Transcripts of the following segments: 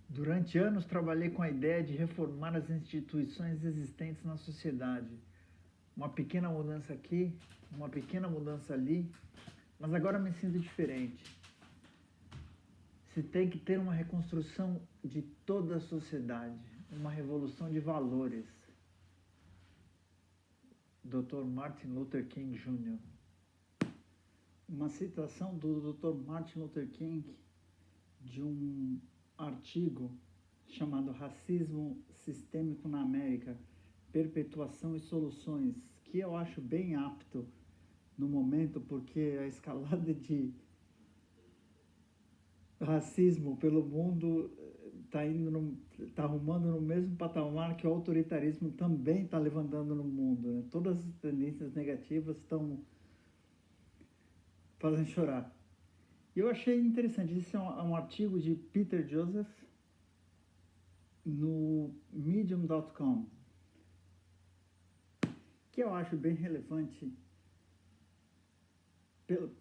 Durante anos trabalhei com a ideia de reformar as instituições existentes na sociedade. Uma pequena mudança aqui, uma pequena mudança ali, mas agora me sinto diferente. Se tem que ter uma reconstrução de toda a sociedade, uma revolução de valores. Dr. Martin Luther King Jr. Uma citação do Dr. Martin Luther King de um artigo chamado Racismo Sistêmico na América, Perpetuação e Soluções, que eu acho bem apto no momento, porque a escalada de racismo pelo mundo está arrumando no mesmo patamar que o autoritarismo também está levantando no mundo, né? Todas as tendências negativas estão fazendo chorar. E eu achei interessante, esse é um artigo de Peter Joseph no medium.com, que eu acho bem relevante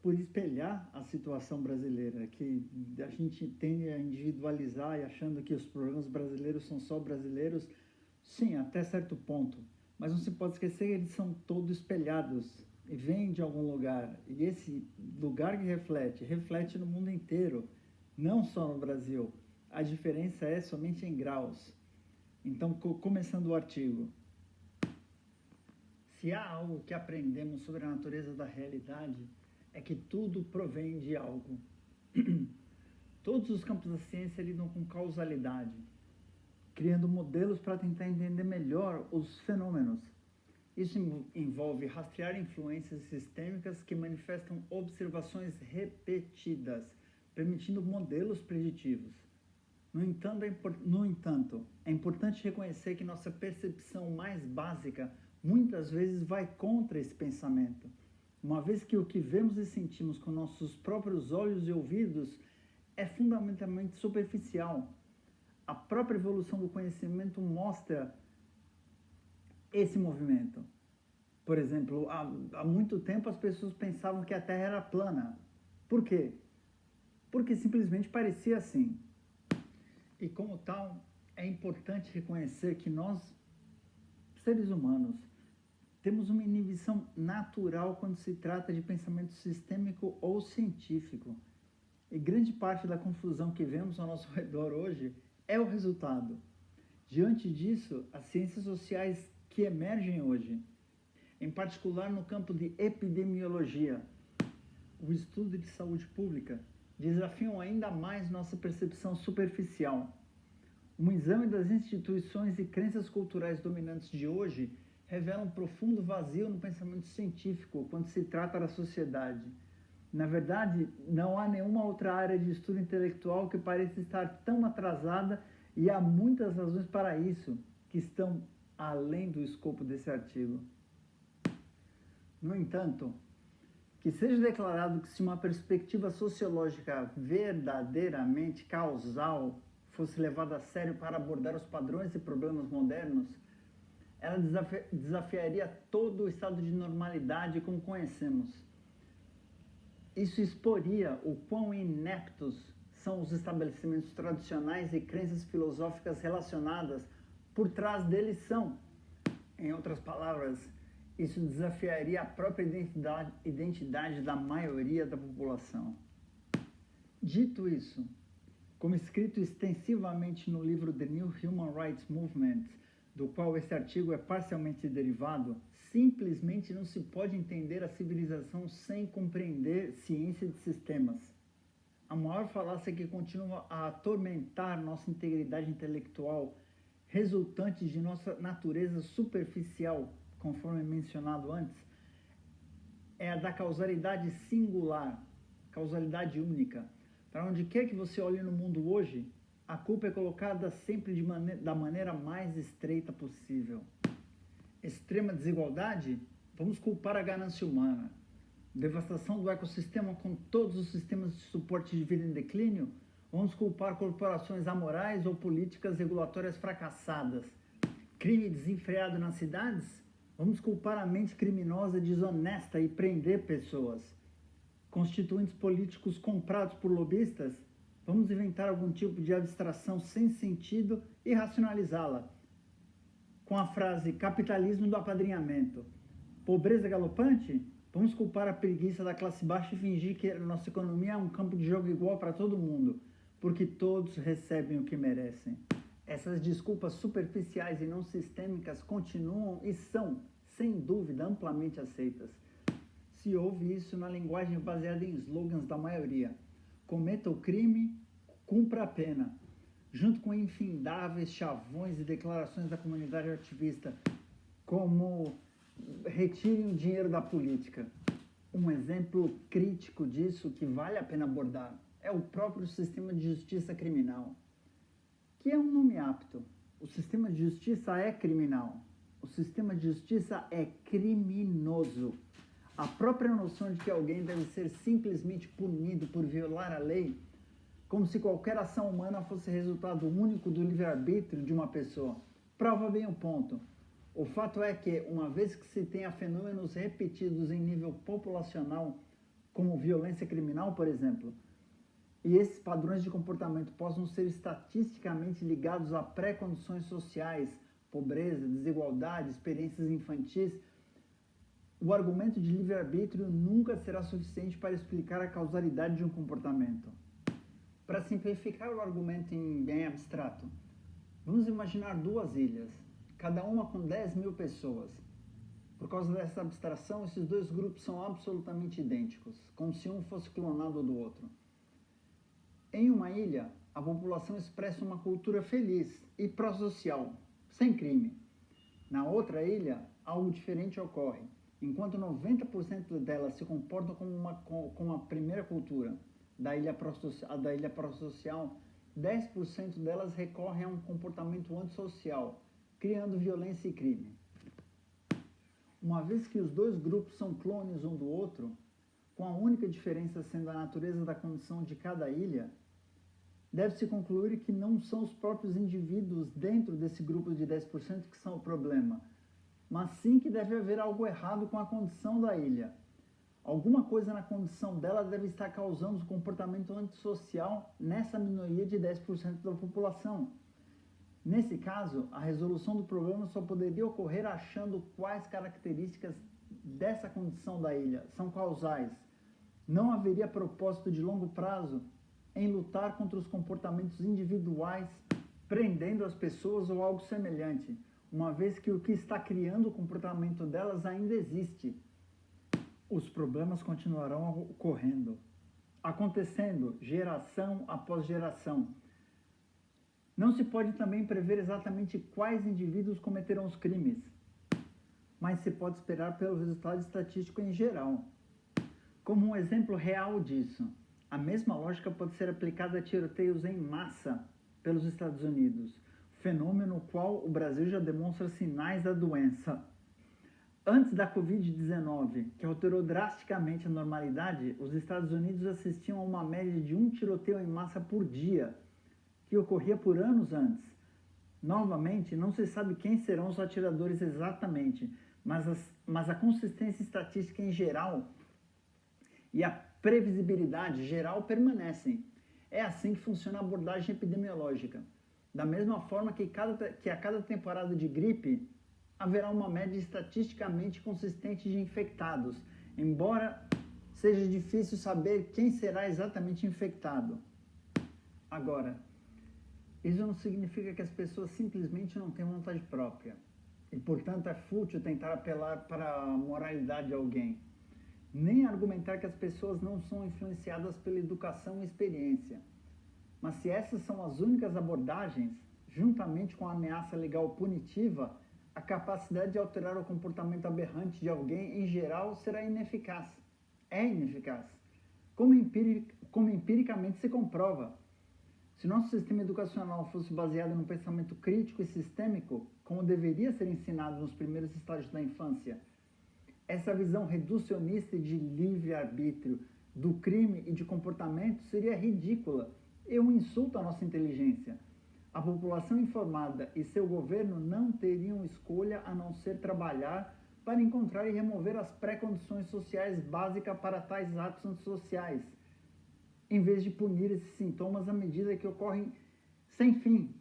por espelhar a situação brasileira, que a gente tende a individualizar e achando que os problemas brasileiros são só brasileiros, sim, até certo ponto, mas não se pode esquecer que eles são todos espelhados e vêm de algum lugar, e esse lugar que reflete no mundo inteiro, não só no Brasil. A diferença é somente em graus. Então, começando o artigo. Se há algo que aprendemos sobre a natureza da realidade, é que tudo provém de algo. Todos os campos da ciência lidam com causalidade, criando modelos para tentar entender melhor os fenômenos. Isso envolve rastrear influências sistêmicas que manifestam observações repetidas, permitindo modelos preditivos. No entanto, é importante reconhecer que nossa percepção mais básica muitas vezes vai contra esse pensamento, uma vez que o que vemos e sentimos com nossos próprios olhos e ouvidos é fundamentalmente superficial. A própria evolução do conhecimento mostra esse movimento. Por exemplo, há muito tempo as pessoas pensavam que a Terra era plana. Por quê? Porque simplesmente parecia assim. E como tal, é importante reconhecer que nós, seres humanos, temos uma inibição natural quando se trata de pensamento sistêmico ou científico. E grande parte da confusão que vemos ao nosso redor hoje é o resultado. Diante disso, as ciências sociais que emergem hoje, em particular no campo de epidemiologia, o estudo de saúde pública, desafiam ainda mais nossa percepção superficial. Um exame das instituições e crenças culturais dominantes de hoje revela um profundo vazio no pensamento científico quando se trata da sociedade. Na verdade, não há nenhuma outra área de estudo intelectual que pareça estar tão atrasada, e há muitas razões para isso, que estão além do escopo desse artigo. No entanto, que seja declarado que se uma perspectiva sociológica verdadeiramente causal fosse levada a sério para abordar os padrões e problemas modernos, ela desafiaria todo o estado de normalidade como conhecemos. Isso exporia o quão ineptos são os estabelecimentos tradicionais e crenças filosóficas relacionadas por trás deles são. Em outras palavras, isso desafiaria a própria identidade da maioria da população. Dito isso, como escrito extensivamente no livro The New Human Rights Movement, do qual esse artigo é parcialmente derivado, simplesmente não se pode entender a civilização sem compreender ciência de sistemas. A maior falácia que continua a atormentar nossa integridade intelectual, resultante de nossa natureza superficial, conforme mencionado antes, é a da causalidade singular, causalidade única. Para onde quer que você olhe no mundo hoje, a culpa é colocada sempre da maneira mais estreita possível. Extrema desigualdade? Vamos culpar a ganância humana. Devastação do ecossistema com todos os sistemas de suporte de vida em declínio? Vamos culpar corporações amorais ou políticas regulatórias fracassadas. Crime desenfreado nas cidades? Vamos culpar a mente criminosa desonesta e prender pessoas. Constituintes políticos comprados por lobistas? Vamos inventar algum tipo de abstração sem sentido e racionalizá-la com a frase capitalismo do apadrinhamento. Pobreza galopante? Vamos culpar a preguiça da classe baixa e fingir que a nossa economia é um campo de jogo igual para todo mundo, porque todos recebem o que merecem. Essas desculpas superficiais e não sistêmicas continuam e são, sem dúvida, amplamente aceitas. Se ouve isso na linguagem baseada em slogans da maioria. Cometa o crime, cumpra a pena. Junto com infindáveis chavões e declarações da comunidade ativista, como retirem o dinheiro da política. Um exemplo crítico disso que vale a pena abordar é o próprio sistema de justiça criminal, que é um nome apto. O sistema de justiça é criminal. O sistema de justiça é criminoso. A própria noção de que alguém deve ser simplesmente punido por violar a lei, como se qualquer ação humana fosse resultado único do livre-arbítrio de uma pessoa, prova bem o ponto. O fato é que, uma vez que se tenha fenômenos repetidos em nível populacional, como violência criminal, por exemplo, e esses padrões de comportamento possam ser estatisticamente ligados a pré-condições sociais, pobreza, desigualdade, experiências infantis, o argumento de livre-arbítrio nunca será suficiente para explicar a causalidade de um comportamento. Para simplificar o argumento em bem abstrato, vamos imaginar duas ilhas, cada uma com 10.000 pessoas. Por causa dessa abstração, esses dois grupos são absolutamente idênticos, como se um fosse clonado do outro. Em uma ilha, a população expressa uma cultura feliz e pró-social, sem crime. Na outra ilha, algo diferente ocorre. Enquanto 90% delas se comportam como a primeira cultura da ilha pró-social, 10% delas recorrem a um comportamento antissocial, criando violência e crime. Uma vez que os dois grupos são clones um do outro, com a única diferença sendo a natureza da condição de cada ilha, deve-se concluir que não são os próprios indivíduos dentro desse grupo de 10% que são o problema, mas sim que deve haver algo errado com a condição da ilha. Alguma coisa na condição dela deve estar causando um comportamento antissocial nessa minoria de 10% da população. Nesse caso, a resolução do problema só poderia ocorrer achando quais características dessa condição da ilha são causais. Não haveria propósito de longo prazo em lutar contra os comportamentos individuais, prendendo as pessoas ou algo semelhante, uma vez que o que está criando o comportamento delas ainda existe. Os problemas continuarão ocorrendo, acontecendo geração após geração. Não se pode também prever exatamente quais indivíduos cometerão os crimes, mas se pode esperar pelo resultado estatístico em geral. Como um exemplo real disso, a mesma lógica pode ser aplicada a tiroteios em massa pelos Estados Unidos, fenômeno no qual o Brasil já demonstra sinais da doença. Antes da Covid-19, que alterou drasticamente a normalidade, os Estados Unidos assistiam a uma média de um tiroteio em massa por dia, que ocorria por anos antes. Novamente, não se sabe quem serão os atiradores exatamente, mas a consistência estatística em geral e a previsibilidade geral permanecem. É assim que funciona a abordagem epidemiológica. Da mesma forma que a cada temporada de gripe, haverá uma média estatisticamente consistente de infectados, embora seja difícil saber quem será exatamente infectado. Agora, isso não significa que as pessoas simplesmente não têm vontade própria, e portanto é fútil tentar apelar para a moralidade de alguém, nem argumentar que as pessoas não são influenciadas pela educação e experiência. Mas se essas são as únicas abordagens, juntamente com a ameaça legal punitiva, a capacidade de alterar o comportamento aberrante de alguém, em geral, será ineficaz. É ineficaz. Como empiricamente se comprova. Se nosso sistema educacional fosse baseado num pensamento crítico e sistêmico, como deveria ser ensinado nos primeiros estágios da infância, essa visão reducionista de livre-arbítrio, do crime e de comportamento seria ridícula e um insulto à nossa inteligência. A população informada e seu governo não teriam escolha a não ser trabalhar para encontrar e remover as pré-condições sociais básicas para tais atos antissociais. em vez de punir esses sintomas à medida que ocorrem sem fim.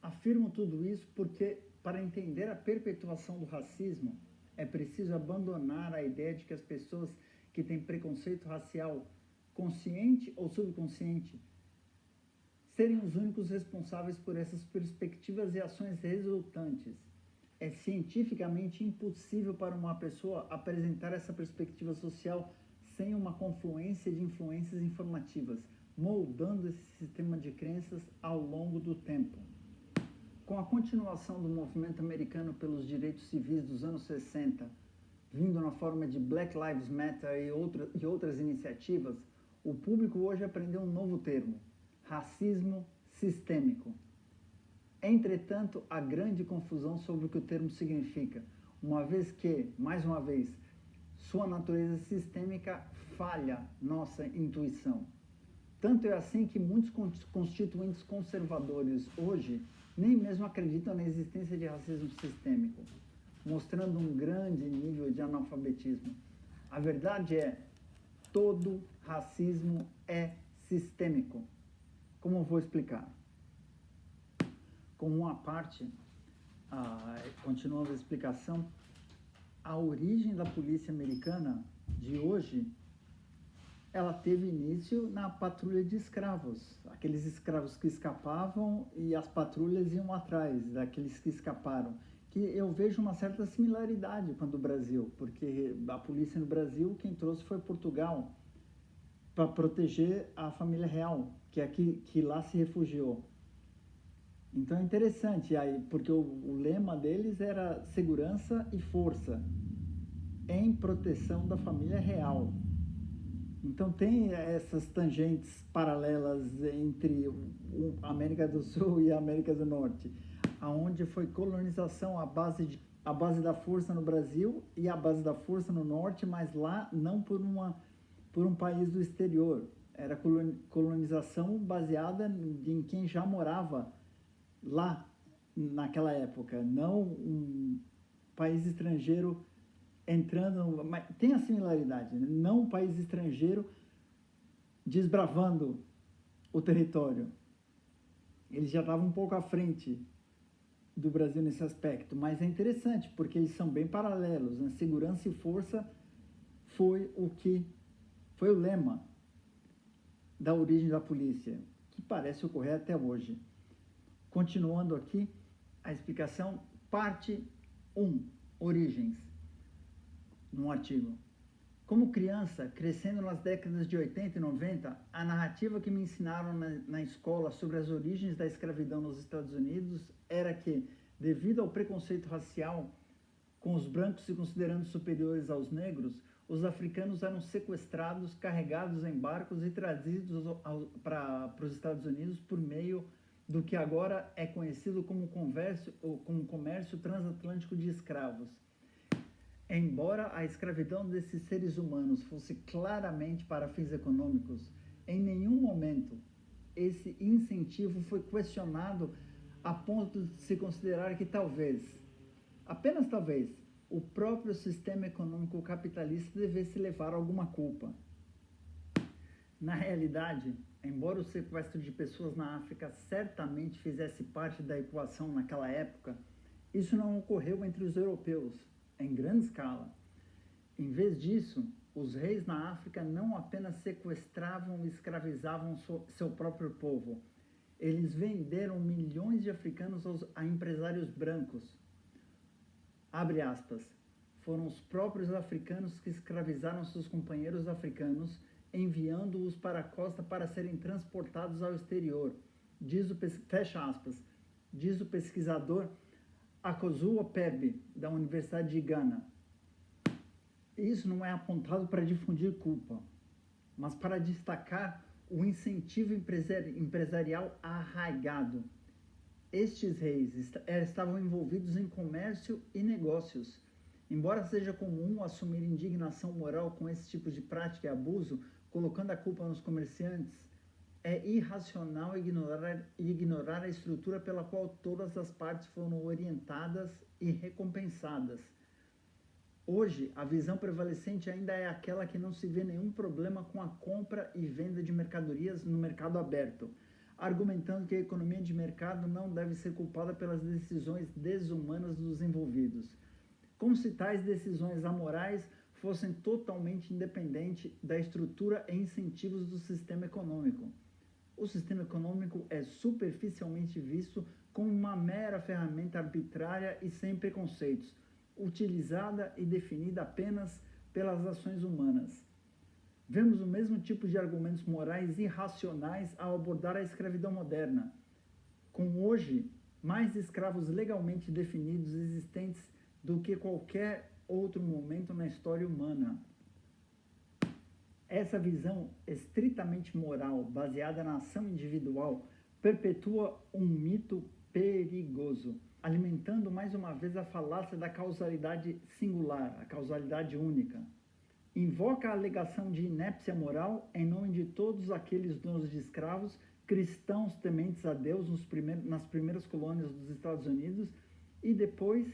Afirmo tudo isso porque, para entender a perpetuação do racismo, é preciso abandonar a ideia de que as pessoas que têm preconceito racial, consciente ou subconsciente, serem os únicos responsáveis por essas perspectivas e ações resultantes. É cientificamente impossível para uma pessoa apresentar essa perspectiva social sem uma confluência de influências informativas, moldando esse sistema de crenças ao longo do tempo. Com a continuação do movimento americano pelos direitos civis dos anos 60, vindo na forma de Black Lives Matter e outras iniciativas, o público hoje aprendeu um novo termo: racismo sistêmico. Entretanto, há grande confusão sobre o que o termo significa, uma vez que, mais uma vez, sua natureza sistêmica falha nossa intuição. Tanto é assim que muitos constituintes conservadores hoje nem mesmo acreditam na existência de racismo sistêmico, mostrando um grande nível de analfabetismo. A verdade é, todo racismo é sistêmico. Como eu vou explicar? Como uma parte, continuando a explicação, a origem da polícia americana de hoje, ela teve início na patrulha de escravos, aqueles escravos que escapavam e as patrulhas iam atrás daqueles que escaparam, que eu vejo uma certa similaridade com a do Brasil, porque a polícia no Brasil, quem trouxe foi Portugal, para proteger a família real, que lá se refugiou. Então é interessante, aí, porque o lema deles era segurança e força em proteção da família real. Então tem essas tangentes paralelas entre a América do Sul e a América do Norte, aonde foi colonização à base da força no Brasil e a base da força no Norte, mas lá não por um país do exterior. Era colonização baseada em quem já morava lá naquela época, não um país estrangeiro entrando, mas tem a similaridade, né? Não um país estrangeiro desbravando o território. Eles já estavam um pouco à frente do Brasil nesse aspecto, mas é interessante porque eles são bem paralelos, né? Segurança e força foi o lema da origem da polícia, que parece ocorrer até hoje. Continuando aqui a explicação, parte 1, origens, num artigo. Como criança, crescendo nas décadas de 80 e 90, a narrativa que me ensinaram na escola sobre as origens da escravidão nos Estados Unidos era que, devido ao preconceito racial com os brancos se considerando superiores aos negros, os africanos eram sequestrados, carregados em barcos e trazidos para os Estados Unidos por meio do que agora é conhecido como comércio transatlântico de escravos. Embora a escravidão desses seres humanos fosse claramente para fins econômicos, em nenhum momento esse incentivo foi questionado a ponto de se considerar que talvez, apenas talvez, o próprio sistema econômico capitalista devesse levar alguma culpa. Na realidade, embora o sequestro de pessoas na África certamente fizesse parte da equação naquela época, isso não ocorreu entre os europeus, em grande escala. Em vez disso, os reis na África não apenas sequestravam e escravizavam seu próprio povo, eles venderam milhões de africanos a empresários brancos. Abre aspas. Foram os próprios africanos que escravizaram seus companheiros africanos, enviando-os para a costa para serem transportados ao exterior. Fecha aspas. Diz o pesquisador Akosua Pebe, da Universidade de Gana. Isso não é apontado para difundir culpa, mas para destacar o incentivo empresarial arraigado. Estes reis estavam envolvidos em comércio e negócios. Embora seja comum assumir indignação moral com esse tipo de prática e abuso, colocando a culpa nos comerciantes, é irracional ignorar a estrutura pela qual todas as partes foram orientadas e recompensadas. Hoje, a visão prevalecente ainda é aquela que não se vê nenhum problema com a compra e venda de mercadorias no mercado aberto, argumentando que a economia de mercado não deve ser culpada pelas decisões desumanas dos envolvidos, como se tais decisões amorais fossem totalmente independentes da estrutura e incentivos do sistema econômico. O sistema econômico é superficialmente visto como uma mera ferramenta arbitrária e sem preconceitos, utilizada e definida apenas pelas ações humanas. Vemos o mesmo tipo de argumentos morais irracionais ao abordar a escravidão moderna, com hoje mais escravos legalmente definidos existentes do que qualquer outro momento na história humana. Essa visão estritamente moral, baseada na ação individual, perpetua um mito perigoso, alimentando mais uma vez a falácia da causalidade singular, a causalidade única. Invoca a alegação de inépcia moral em nome de todos aqueles donos de escravos, cristãos tementes a Deus nas primeiras colônias dos Estados Unidos e depois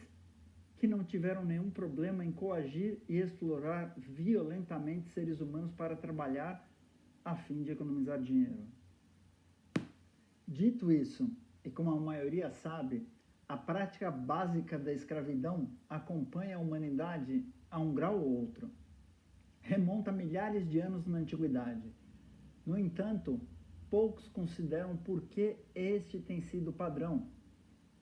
que não tiveram nenhum problema em coagir e explorar violentamente seres humanos para trabalhar a fim de economizar dinheiro. Dito isso, e como a maioria sabe, a prática básica da escravidão acompanha a humanidade a um grau ou outro. Remonta milhares de anos na antiguidade. No entanto, poucos consideram por que este tem sido o padrão.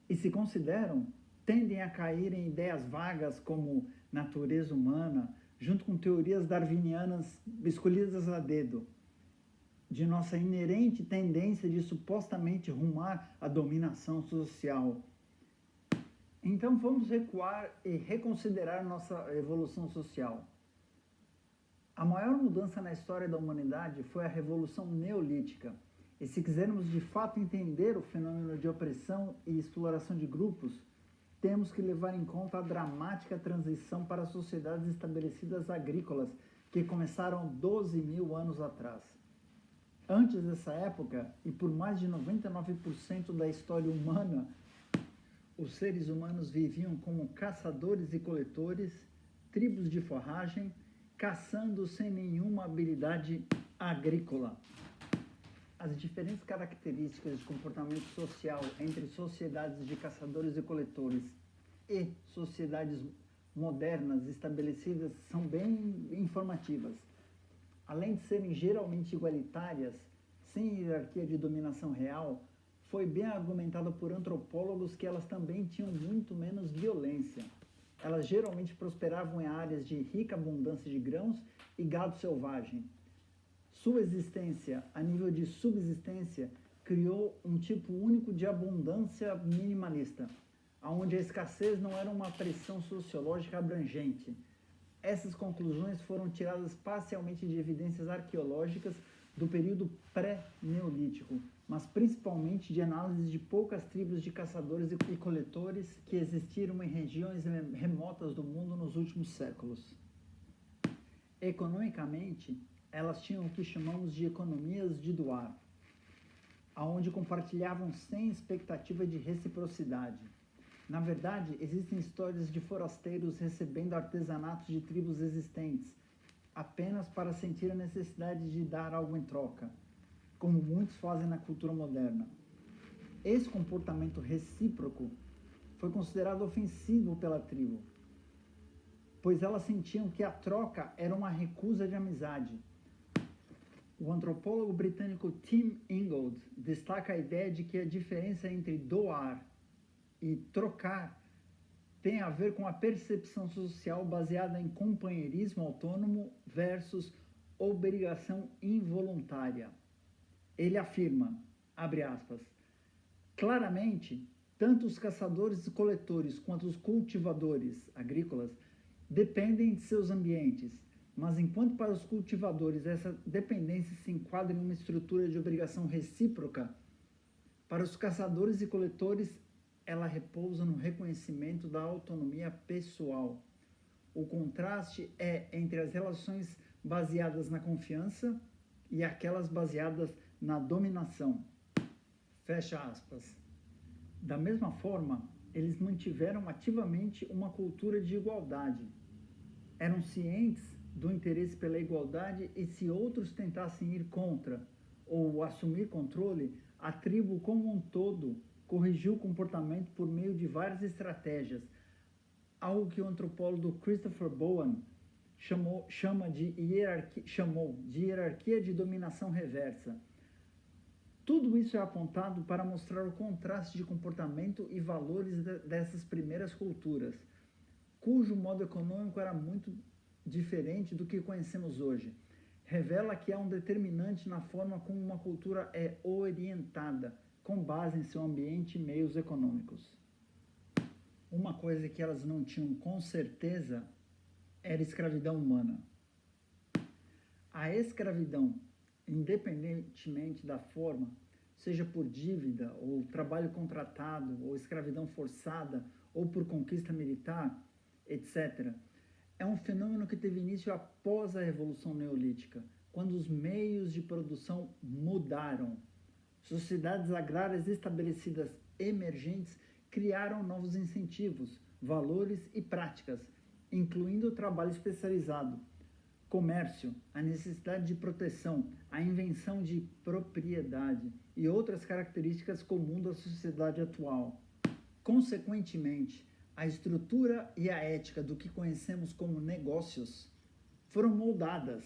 E se consideram, tendem a cair em ideias vagas como natureza humana, junto com teorias darwinianas escolhidas a dedo, de nossa inerente tendência de supostamente rumar à dominação social. Então vamos recuar e reconsiderar nossa evolução social. A maior mudança na história da humanidade foi a Revolução Neolítica. E se quisermos de fato entender o fenômeno de opressão e exploração de grupos, temos que levar em conta a dramática transição para sociedades estabelecidas agrícolas que começaram 12.000 anos atrás. Antes dessa época, e por mais de 99% da história humana, os seres humanos viviam como caçadores e coletores, tribos de forragem, caçando sem nenhuma habilidade agrícola. As diferentes características de comportamento social entre sociedades de caçadores e coletores e sociedades modernas estabelecidas são bem informativas. Além de serem geralmente igualitárias, sem hierarquia de dominação real, foi bem argumentado por antropólogos que elas também tinham muito menos violência. Elas geralmente prosperavam em áreas de rica abundância de grãos e gado selvagem. Sua existência, a nível de subsistência, criou um tipo único de abundância minimalista, onde a escassez não era uma pressão sociológica abrangente. Essas conclusões foram tiradas parcialmente de evidências arqueológicas do período pré-neolítico, mas principalmente de análises de poucas tribos de caçadores e coletores que existiram em regiões remotas do mundo nos últimos séculos. Economicamente, elas tinham o que chamamos de economias de doar, onde compartilhavam sem expectativa de reciprocidade. Na verdade, existem histórias de forasteiros recebendo artesanatos de tribos existentes, apenas para sentir a necessidade de dar algo em troca, como muitos fazem na cultura moderna. Esse comportamento recíproco foi considerado ofensivo pela tribo, pois elas sentiam que a troca era uma recusa de amizade. O antropólogo britânico Tim Ingold destaca a ideia de que a diferença entre doar e trocar tem a ver com a percepção social baseada em companheirismo autônomo versus obrigação involuntária. Ele afirma, abre aspas, claramente, tanto os caçadores e coletores quanto os cultivadores agrícolas dependem de seus ambientes, mas enquanto para os cultivadores essa dependência se enquadra em uma estrutura de obrigação recíproca, para os caçadores e coletores ela repousa no reconhecimento da autonomia pessoal. O contraste é entre as relações baseadas na confiança e aquelas baseadas na dominação. Fecha aspas. Da mesma forma, eles mantiveram ativamente uma cultura de igualdade. eram cientes do interesse pela igualdade e se outros tentassem ir contra ou assumir controle, a tribo como um todo corrigiu o comportamento por meio de várias estratégias, algo que o antropólogo Christopher Bowen chamou de hierarquia de dominação reversa. Tudo isso é apontado para mostrar o contraste de comportamento e valores dessas primeiras culturas, cujo modo econômico era muito diferente do que conhecemos hoje. Revela que há um determinante na forma como uma cultura é orientada, com base em seu ambiente e meios econômicos. Uma coisa que elas não tinham com certeza era escravidão humana. A escravidão, independentemente da forma, seja por dívida, ou trabalho contratado, ou escravidão forçada, ou por conquista militar, etc., é um fenômeno que teve início após a Revolução Neolítica, quando os meios de produção mudaram. Sociedades agrárias estabelecidas emergentes criaram novos incentivos, valores e práticas, incluindo o trabalho especializado, comércio, a necessidade de proteção, a invenção de propriedade e outras características comuns da sociedade atual. Consequentemente, a estrutura e a ética do que conhecemos como negócios foram moldadas.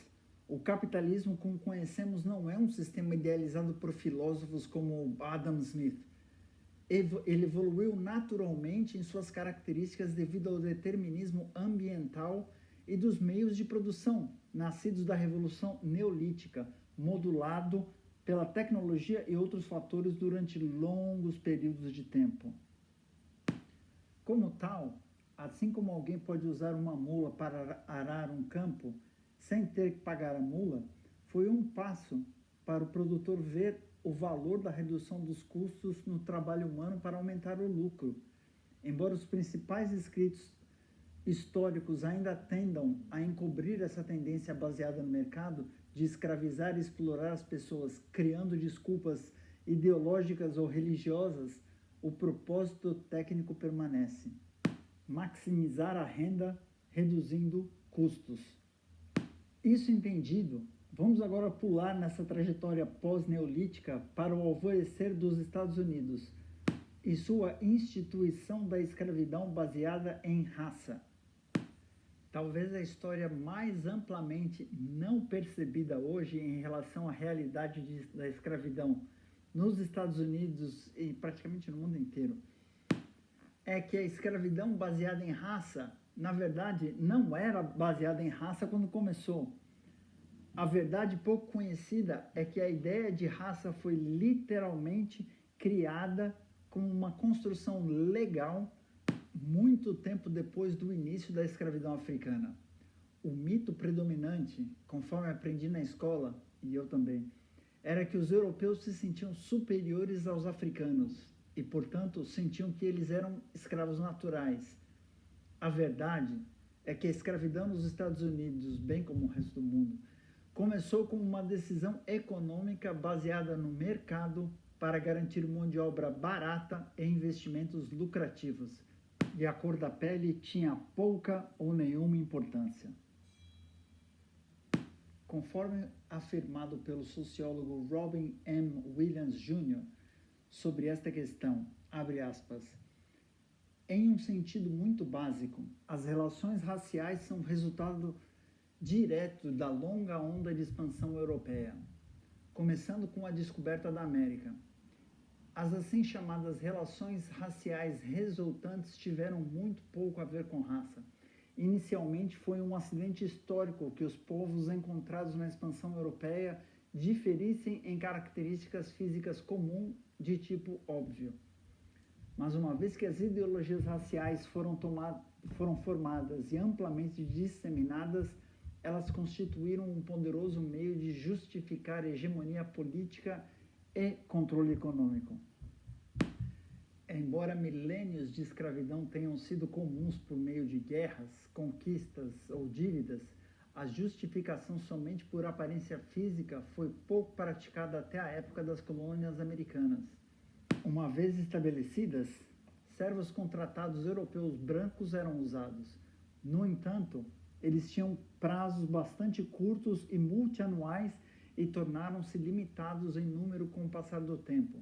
O capitalismo como conhecemos não é um sistema idealizado por filósofos como Adam Smith. Ele evoluiu naturalmente em suas características devido ao determinismo ambiental e dos meios de produção, nascidos da Revolução Neolítica, modulado pela tecnologia e outros fatores durante longos períodos de tempo. Como tal, assim como alguém pode usar uma mula para arar um campo sem ter que pagar a mula, foi um passo para o produtor ver o valor da redução dos custos no trabalho humano para aumentar o lucro. Embora os principais escritos históricos ainda tendam a encobrir essa tendência baseada no mercado de escravizar e explorar as pessoas, criando desculpas ideológicas ou religiosas, o propósito técnico permanece: maximizar a renda, reduzindo custos. Isso entendido, vamos agora pular nessa trajetória pós-neolítica para o alvorecer dos Estados Unidos e sua instituição da escravidão baseada em raça. Talvez a história mais amplamente não percebida hoje em relação à realidade da escravidão nos Estados Unidos e praticamente no mundo inteiro é que a escravidão baseada em raça, na verdade, não era baseada em raça quando começou. A verdade pouco conhecida é que a ideia de raça foi literalmente criada como uma construção legal muito tempo depois do início da escravidão africana. O mito predominante, conforme aprendi na escola, e eu também, era que os europeus se sentiam superiores aos africanos e, portanto, sentiam que eles eram escravos naturais. A verdade é que a escravidão nos Estados Unidos, bem como o resto do mundo, começou como uma decisão econômica baseada no mercado para garantir mão de obra barata e investimentos lucrativos. E a cor da pele tinha pouca ou nenhuma importância. Conforme afirmado pelo sociólogo Robin M. Williams Jr. sobre esta questão, abre aspas, em um sentido muito básico, as relações raciais são resultado direto da longa onda de expansão europeia, começando com a descoberta da América. As assim chamadas relações raciais resultantes tiveram muito pouco a ver com raça. Inicialmente foi um acidente histórico que os povos encontrados na expansão europeia diferissem em características físicas comuns de tipo óbvio. Mas uma vez que as ideologias raciais foram formadas e amplamente disseminadas, elas constituíram um poderoso meio de justificar hegemonia política e controle econômico. Embora milênios de escravidão tenham sido comuns por meio de guerras, conquistas ou dívidas, a justificação somente por aparência física foi pouco praticada até a época das colônias americanas. Uma vez estabelecidas, servos contratados europeus brancos eram usados. No entanto, Eles tinham prazos bastante curtos e multianuais e tornaram-se limitados em número com o passar do tempo.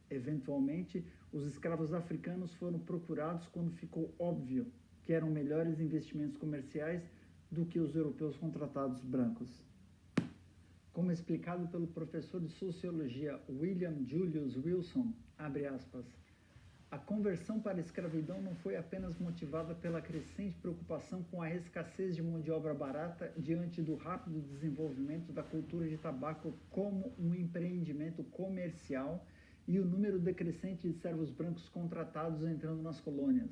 Eventualmente, os escravos africanos foram procurados quando ficou óbvio que eram melhores investimentos comerciais do que os europeus contratados brancos. Como explicado pelo professor de sociologia William Julius Wilson, abre aspas, a conversão para a escravidão não foi apenas motivada pela crescente preocupação com a escassez de mão de obra barata diante do rápido desenvolvimento da cultura de tabaco como um empreendimento comercial e o número decrescente de servos brancos contratados entrando nas colônias,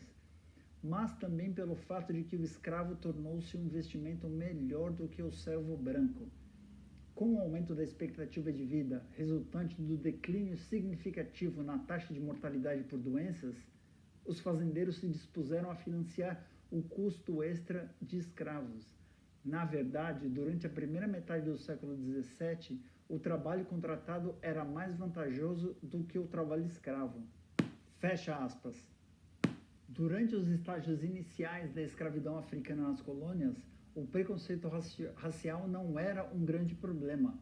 mas também pelo fato de que o escravo tornou-se um investimento melhor do que o servo branco. Com o aumento da expectativa de vida resultante do declínio significativo na taxa de mortalidade por doenças, os fazendeiros se dispuseram a financiar o custo extra de escravos. Na verdade, durante a primeira metade do século XVII, o trabalho contratado era mais vantajoso do que o trabalho escravo. Fecha aspas. Durante os estágios iniciais da escravidão africana nas colônias, o preconceito racial não era um grande problema.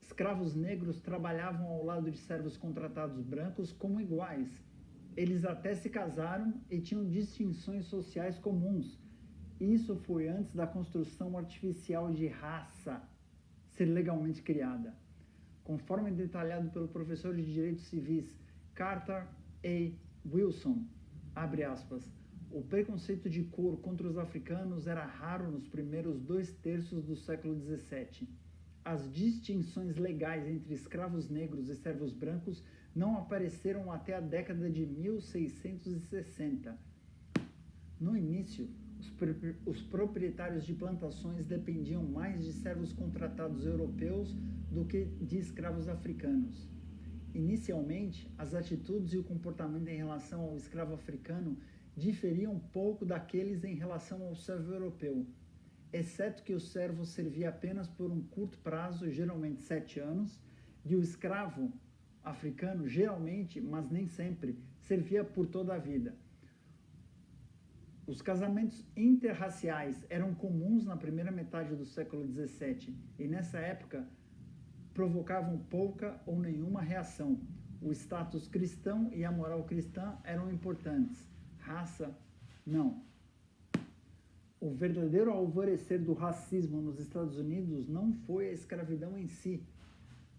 Escravos negros trabalhavam ao lado de servos contratados brancos como iguais. Eles até se casaram e tinham distinções sociais comuns. Isso foi antes da construção artificial de raça ser legalmente criada. Conforme detalhado pelo professor de Direitos Civis Carter A. Wilson, abre aspas, o preconceito de cor contra os africanos era raro nos primeiros 2/3 do século XVII. As distinções legais entre escravos negros e servos brancos não apareceram até a década de 1660. No início, os proprietários de plantações dependiam mais de servos contratados europeus do que de escravos africanos. Inicialmente, as atitudes e o comportamento em relação ao escravo africano diferiam um pouco daqueles em relação ao servo europeu, exceto que o servo servia apenas por um curto prazo, geralmente 7 anos, e o escravo africano, geralmente, mas nem sempre, servia por toda a vida. Os casamentos interraciais eram comuns na primeira metade do século XVII e, nessa época, provocavam pouca ou nenhuma reação. O status cristão e a moral cristã eram importantes. Raça, não. O verdadeiro alvorecer do racismo nos Estados Unidos não foi a escravidão em si,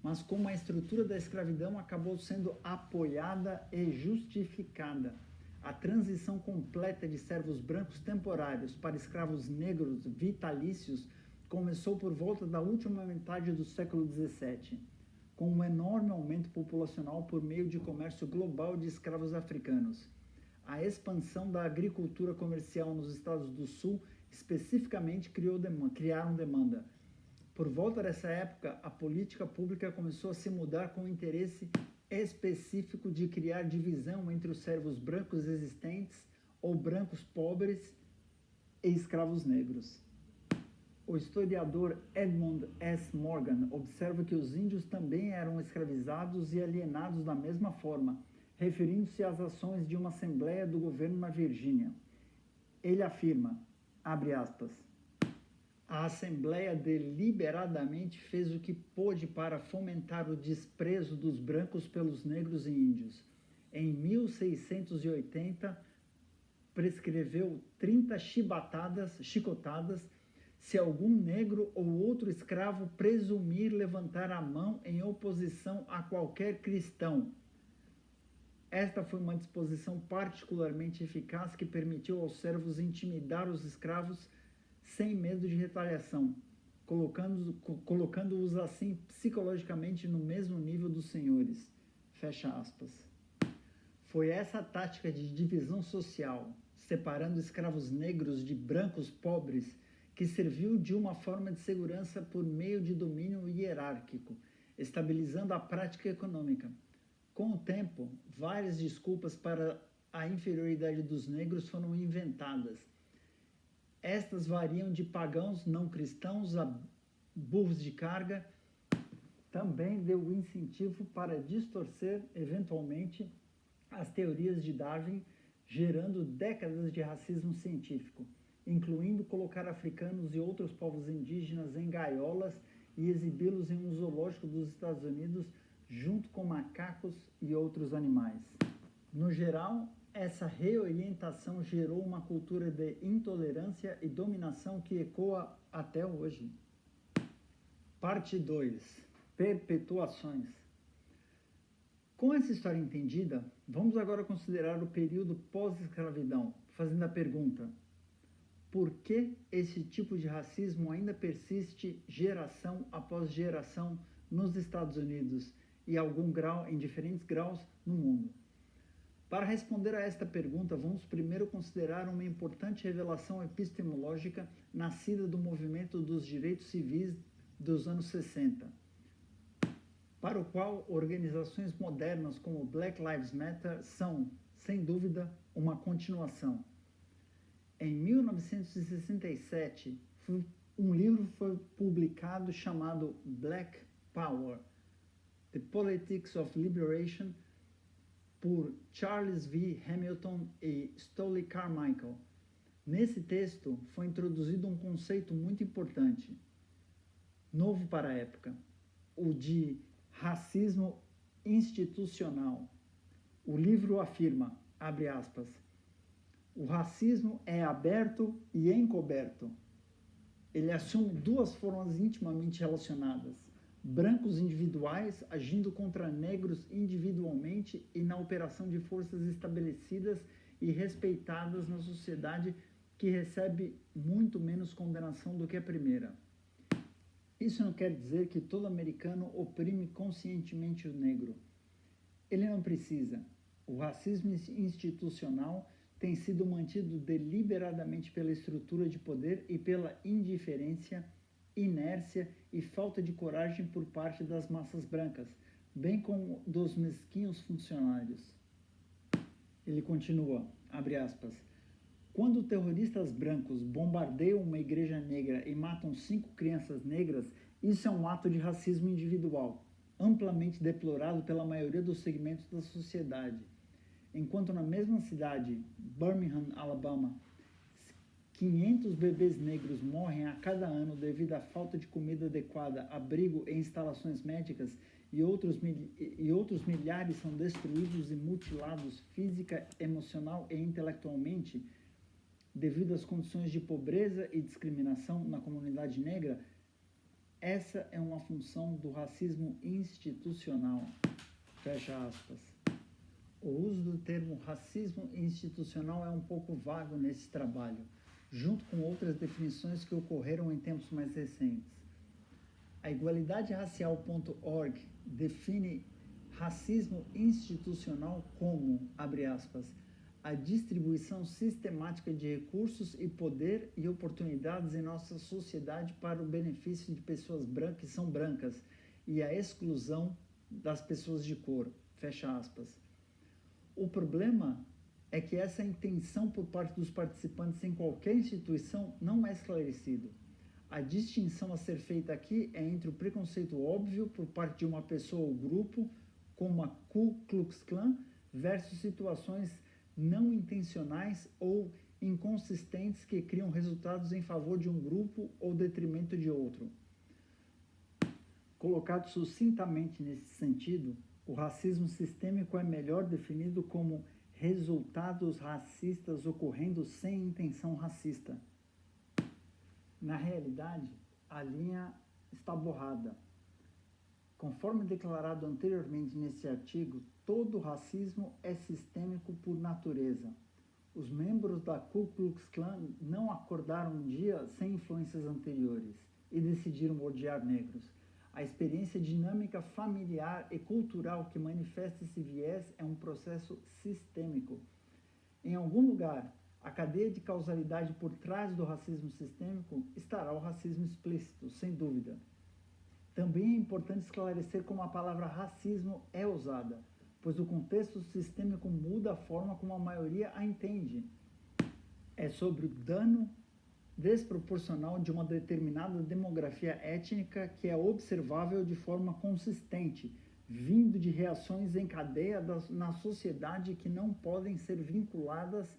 mas como a estrutura da escravidão acabou sendo apoiada e justificada. A transição completa de servos brancos temporários para escravos negros vitalícios começou por volta da última metade do século XVII, com um enorme aumento populacional por meio de comércio global de escravos africanos. A expansão da agricultura comercial nos estados do sul especificamente criaram demanda. Por volta dessa época, a política pública começou a se mudar com o interesse específico de criar divisão entre os servos brancos existentes ou brancos pobres e escravos negros. O historiador Edmund S. Morgan observa que os índios também eram escravizados e alienados da mesma forma, referindo-se às ações de uma assembleia do governo na Virgínia. Ele afirma, abre aspas, a Assembleia deliberadamente fez o que pôde para fomentar o desprezo dos brancos pelos negros e índios. Em 1680, prescreveu 30 chicotadas se algum negro ou outro escravo presumir levantar a mão em oposição a qualquer cristão. Esta foi uma disposição particularmente eficaz que permitiu aos servos intimidar os escravos sem medo de retaliação, colocando-os assim psicologicamente no mesmo nível dos senhores. Fecha aspas. Foi essa tática de divisão social, separando escravos negros de brancos pobres, que serviu de uma forma de segurança por meio de domínio hierárquico, estabilizando a prática econômica. Com o tempo, várias desculpas para a inferioridade dos negros foram inventadas. Estas variam de pagãos não cristãos a burros de carga. Também deu incentivo para distorcer, eventualmente, as teorias de Darwin, gerando décadas de racismo científico. incluindo colocar africanos e outros povos indígenas em gaiolas e exibi-los em um zoológico dos Estados Unidos junto com macacos e outros animais. No geral, essa reorientação gerou uma cultura de intolerância e dominação que ecoa até hoje. Parte 2. Perpetuações. Com essa história entendida, vamos agora considerar o período pós-escravidão, fazendo a pergunta: por que esse tipo de racismo ainda persiste geração após geração nos Estados Unidos e em diferentes graus no mundo? Para responder a esta pergunta, vamos primeiro considerar uma importante revelação epistemológica nascida do movimento dos direitos civis dos anos 60, para o qual organizações modernas como Black Lives Matter são, sem dúvida, uma continuação. Em 1967, um livro foi publicado chamado Black Power, The Politics of Liberation, por Charles V. Hamilton e Stolly Carmichael. Nesse texto foi introduzido um conceito muito importante, novo para a época, o de racismo institucional. O livro afirma, abre aspas, o racismo é aberto e encoberto. Ele assume duas formas intimamente relacionadas: brancos individuais agindo contra negros individualmente e na operação de forças estabelecidas e respeitadas na sociedade que recebe muito menos condenação do que a primeira. Isso não quer dizer que todo americano oprime conscientemente o negro. Ele não precisa. O racismo institucional tem sido mantido deliberadamente pela estrutura de poder e pela indiferença, inércia e falta de coragem por parte das massas brancas, bem como dos mesquinhos funcionários. Ele continua, abre aspas, quando terroristas brancos bombardeiam uma igreja negra e matam 5 crianças negras, isso é um ato de racismo individual, amplamente deplorado pela maioria dos segmentos da sociedade. Enquanto na mesma cidade, Birmingham, Alabama, 500 bebês negros morrem a cada ano devido à falta de comida adequada, abrigo e instalações médicas, e outros milhares são destruídos e mutilados física, emocional e intelectualmente devido às condições de pobreza e discriminação na comunidade negra, essa é uma função do racismo institucional. Fecha aspas. O uso do termo racismo institucional é um pouco vago nesse trabalho, junto com outras definições que ocorreram em tempos mais recentes. A igualdaderacial.org define racismo institucional como, abre aspas, a distribuição sistemática de recursos e poder e oportunidades em nossa sociedade para o benefício de pessoas brancas que são brancas e a exclusão das pessoas de cor, fecha aspas. O problema é que essa intenção por parte dos participantes em qualquer instituição não é esclarecido. A distinção a ser feita aqui é entre o preconceito óbvio por parte de uma pessoa ou grupo, como a Ku Klux Klan, versus situações não intencionais ou inconsistentes que criam resultados em favor de um grupo ou detrimento de outro. Colocado sucintamente nesse sentido, o racismo sistêmico é melhor definido como resultados racistas ocorrendo sem intenção racista. Na realidade, a linha está borrada. Conforme declarado anteriormente nesse artigo, todo racismo é sistêmico por natureza. Os membros da Ku Klux Klan não acordaram um dia sem influências anteriores e decidiram odiar negros. A experiência dinâmica familiar e cultural que manifesta esse viés é um processo sistêmico. Em algum lugar, a cadeia de causalidade por trás do racismo sistêmico estará o racismo explícito, sem dúvida. Também é importante esclarecer como a palavra racismo é usada, pois o contexto sistêmico muda a forma como a maioria a entende. É sobre o dano desproporcional de uma determinada demografia étnica que é observável de forma consistente, vindo de reações em cadeia na sociedade que não podem ser vinculadas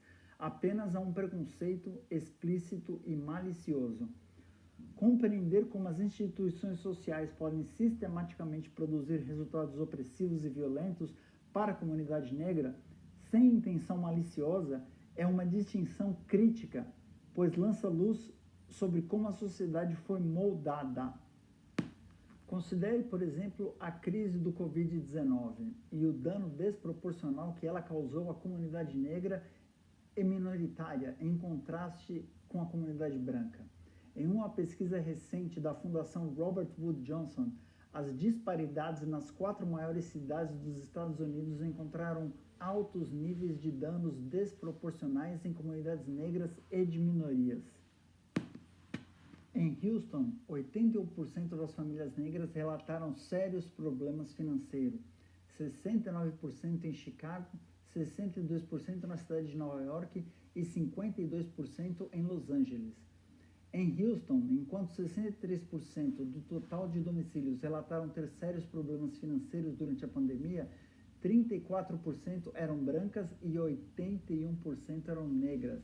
apenas a um preconceito explícito e malicioso. Compreender como as instituições sociais podem sistematicamente produzir resultados opressivos e violentos para a comunidade negra, sem intenção maliciosa, é uma distinção crítica, pois lança luz sobre como a sociedade foi moldada. Considere, por exemplo, a crise do Covid-19 e o dano desproporcional que ela causou à comunidade negra e minoritária, em contraste com a comunidade branca. Em uma pesquisa recente da Fundação Robert Wood Johnson, as disparidades nas 4 maiores cidades dos Estados Unidos encontraram altos níveis de danos desproporcionais em comunidades negras e de minorias. Em Houston, 81% das famílias negras relataram sérios problemas financeiros, 69% em Chicago, 62% na cidade de Nova York e 52% em Los Angeles. Em Houston, enquanto 63% do total de domicílios relataram ter sérios problemas financeiros durante a pandemia, 34% eram brancas e 81% eram negras.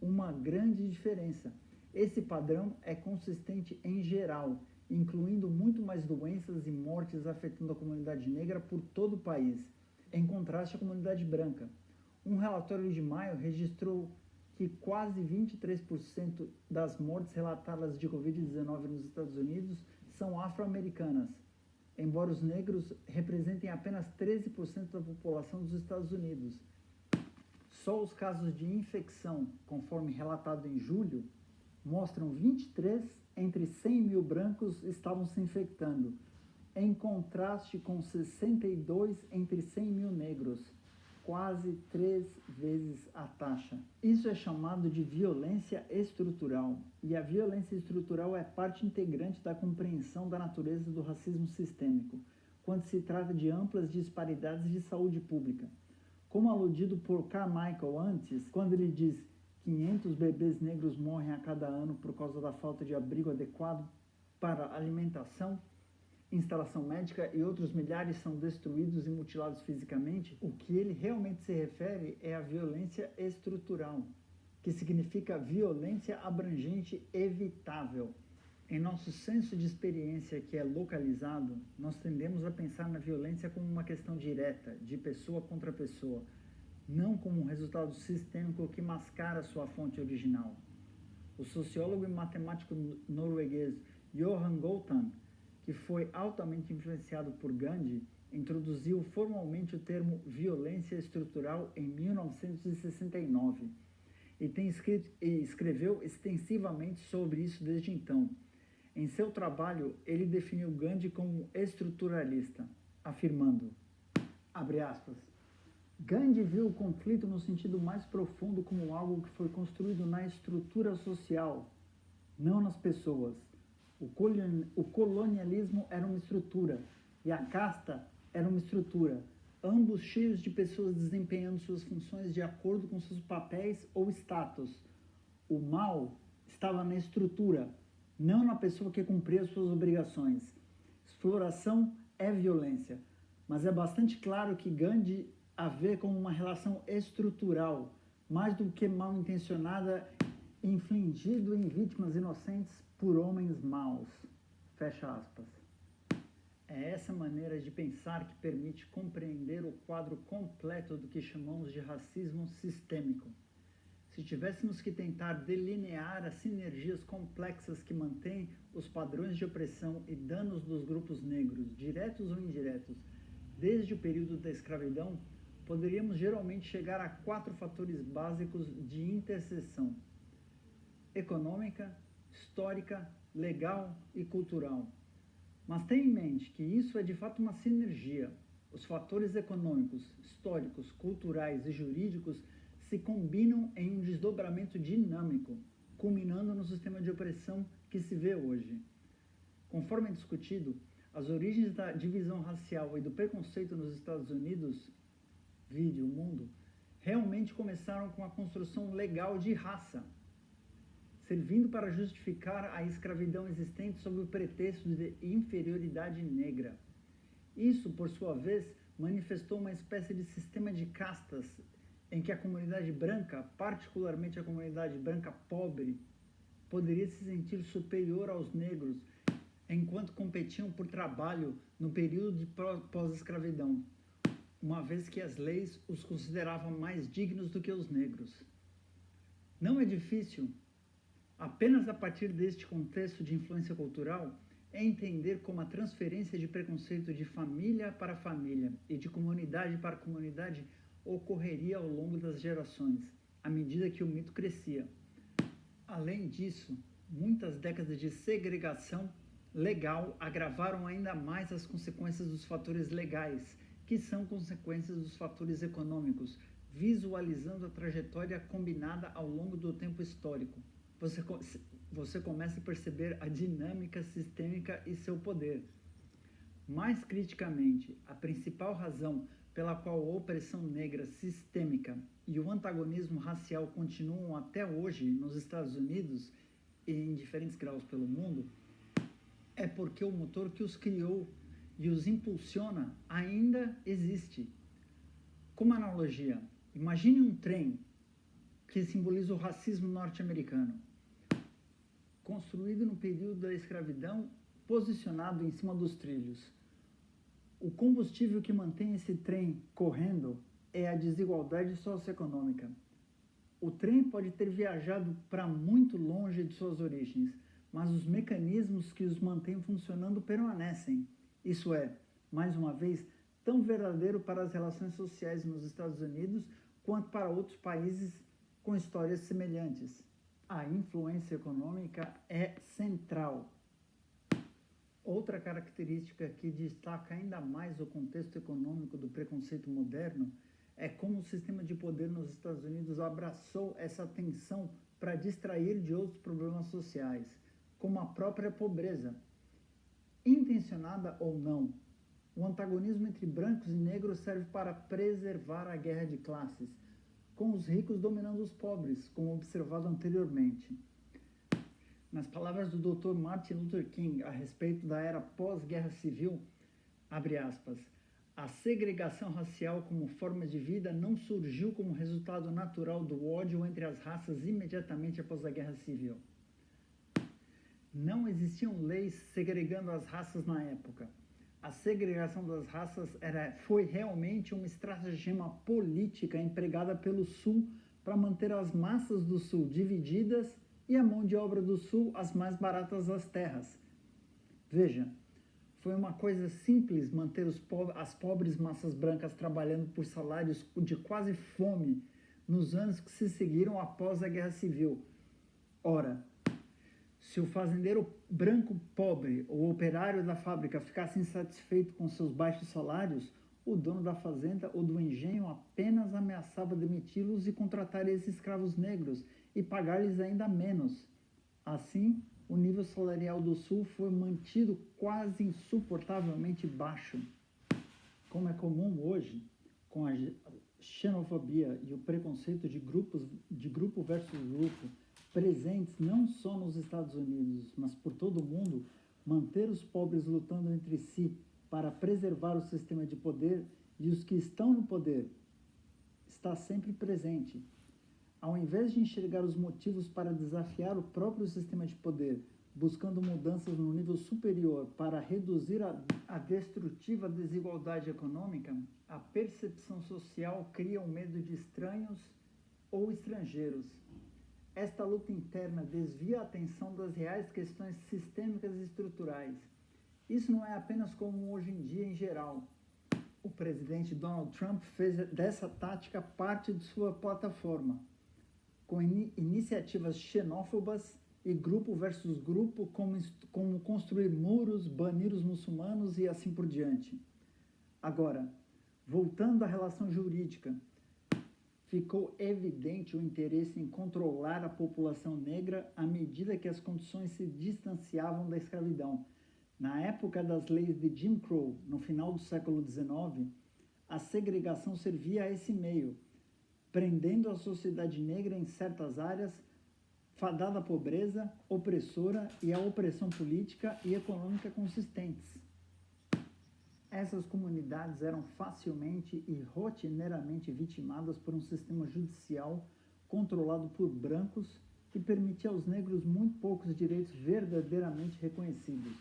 Uma grande diferença. Esse padrão é consistente em geral, incluindo muito mais doenças e mortes afetando a comunidade negra por todo o país, em contraste à comunidade branca. Um relatório de maio registrou que quase 23% das mortes relatadas de Covid-19 nos Estados Unidos são afro-americanas, embora os negros representem apenas 13% da população dos Estados Unidos. Só os casos de infecção, conforme relatado em julho, mostram 23 entre 100 mil brancos estavam se infectando, em contraste com 62 entre 100 mil negros, quase 3 vezes a taxa. Isso é chamado de violência estrutural, e a violência estrutural é parte integrante da compreensão da natureza do racismo sistêmico, quando se trata de amplas disparidades de saúde pública. Como aludido por Carmichael antes, quando ele diz 500 bebês negros morrem a cada ano por causa da falta de abrigo adequado para alimentação, instalação médica e outros milhares são destruídos e mutilados fisicamente, o que ele realmente se refere é a violência estrutural, que significa violência abrangente evitável. Em nosso senso de experiência que é localizado, nós tendemos a pensar na violência como uma questão direta, de pessoa contra pessoa, não como um resultado sistêmico que mascara sua fonte original. O sociólogo e matemático norueguês Johan Galtung, que foi altamente influenciado por Gandhi, introduziu formalmente o termo violência estrutural em 1969 e escreveu extensivamente sobre isso desde então. Em seu trabalho, ele definiu Gandhi como estruturalista, afirmando, abre aspas, Gandhi viu o conflito no sentido mais profundo como algo que foi construído na estrutura social, não nas pessoas. O colonialismo era uma estrutura e a casta era uma estrutura, ambos cheios de pessoas desempenhando suas funções de acordo com seus papéis ou status. O mal estava na estrutura, não na pessoa que cumpria suas obrigações. Exploração é violência, mas é bastante claro que Gandhi a vê como uma relação estrutural, mais do que mal intencionada, infligido em vítimas inocentes por homens maus. Fecha aspas. É essa maneira de pensar que permite compreender o quadro completo do que chamamos de racismo sistêmico. Se tivéssemos que tentar delinear as sinergias complexas que mantêm os padrões de opressão e danos dos grupos negros, diretos ou indiretos, desde o período da escravidão, poderíamos geralmente chegar a 4 fatores básicos de interseção: econômica, histórica, legal e cultural. Mas tenha em mente que isso é de fato uma sinergia. Os fatores econômicos, históricos, culturais e jurídicos se combinam em um desdobramento dinâmico, culminando no sistema de opressão que se vê hoje. Conforme discutido, as origens da divisão racial e do preconceito nos Estados Unidos, vide o mundo, realmente começaram com a construção legal de raça, servindo para justificar a escravidão existente sob o pretexto de inferioridade negra. Isso, por sua vez, manifestou uma espécie de sistema de castas em que a comunidade branca, particularmente a comunidade branca pobre, poderia se sentir superior aos negros enquanto competiam por trabalho no período de pós-escravidão, uma vez que as leis os consideravam mais dignos do que os negros. Não é difícil, apenas a partir deste contexto de influência cultural, é entender como a transferência de preconceito de família para família e de comunidade para comunidade ocorreria ao longo das gerações, à medida que o mito crescia. Além disso, muitas décadas de segregação legal agravaram ainda mais as consequências dos fatores legais, que são consequências dos fatores econômicos, visualizando a trajetória combinada ao longo do tempo histórico. Você começa a perceber a dinâmica sistêmica e seu poder. Mais criticamente, a principal razão pela qual a opressão negra sistêmica e o antagonismo racial continuam até hoje nos Estados Unidos e em diferentes graus pelo mundo, é porque o motor que os criou e os impulsiona ainda existe. Como analogia, imagine um trem que simboliza o racismo norte-americano, construído no período da escravidão, posicionado em cima dos trilhos. O combustível que mantém esse trem correndo é a desigualdade socioeconômica. O trem pode ter viajado para muito longe de suas origens, mas os mecanismos que os mantêm funcionando permanecem. Isso é, mais uma vez, tão verdadeiro para as relações sociais nos Estados Unidos quanto para outros países com histórias semelhantes. A influência econômica é central. Outra característica que destaca ainda mais o contexto econômico do preconceito moderno é como o sistema de poder nos Estados Unidos abraçou essa tensão para distrair de outros problemas sociais, como a própria pobreza. Intencionada ou não, o antagonismo entre brancos e negros serve para preservar a guerra de classes, com os ricos dominando os pobres, como observado anteriormente. Nas palavras do Dr. Martin Luther King a respeito da era pós-guerra civil, abre aspas, a segregação racial como forma de vida não surgiu como resultado natural do ódio entre as raças imediatamente após a guerra civil. Não existiam leis segregando as raças na época. A segregação das raças foi realmente uma estratagema política empregada pelo Sul para manter as massas do Sul divididas e a mão de obra do Sul as mais baratas das terras. Veja, foi uma coisa simples manter as pobres massas brancas trabalhando por salários de quase fome nos anos que se seguiram após a Guerra Civil. Ora, se o fazendeiro branco pobre ou operário da fábrica ficasse insatisfeito com seus baixos salários, o dono da fazenda ou do engenho apenas ameaçava demiti-los e contratar esses escravos negros e pagar-lhes ainda menos. Assim, o nível salarial do Sul foi mantido quase insuportavelmente baixo. Como é comum hoje, com a xenofobia e o preconceito de grupo versus grupo, presentes não só nos Estados Unidos, mas por todo o mundo, manter os pobres lutando entre si para preservar o sistema de poder e os que estão no poder está sempre presente. Ao invés de enxergar os motivos para desafiar o próprio sistema de poder, buscando mudanças no nível superior para reduzir a destrutiva desigualdade econômica, a percepção social cria o medo de estranhos ou estrangeiros. Esta luta interna desvia a atenção das reais questões sistêmicas e estruturais. Isso não é apenas como hoje em dia em geral. O presidente Donald Trump fez dessa tática parte de sua plataforma, com iniciativas xenófobas e grupo versus grupo, como construir muros, banir os muçulmanos e assim por diante. Agora, voltando à relação jurídica, ficou evidente o interesse em controlar a população negra à medida que as condições se distanciavam da escravidão. Na época das leis de Jim Crow, no final do século XIX, a segregação servia a esse meio, prendendo a sociedade negra em certas áreas, fadada à pobreza, opressora e à opressão política e econômica consistentes. Essas comunidades eram facilmente e rotineiramente vitimadas por um sistema judicial controlado por brancos que permitia aos negros muito poucos direitos verdadeiramente reconhecidos.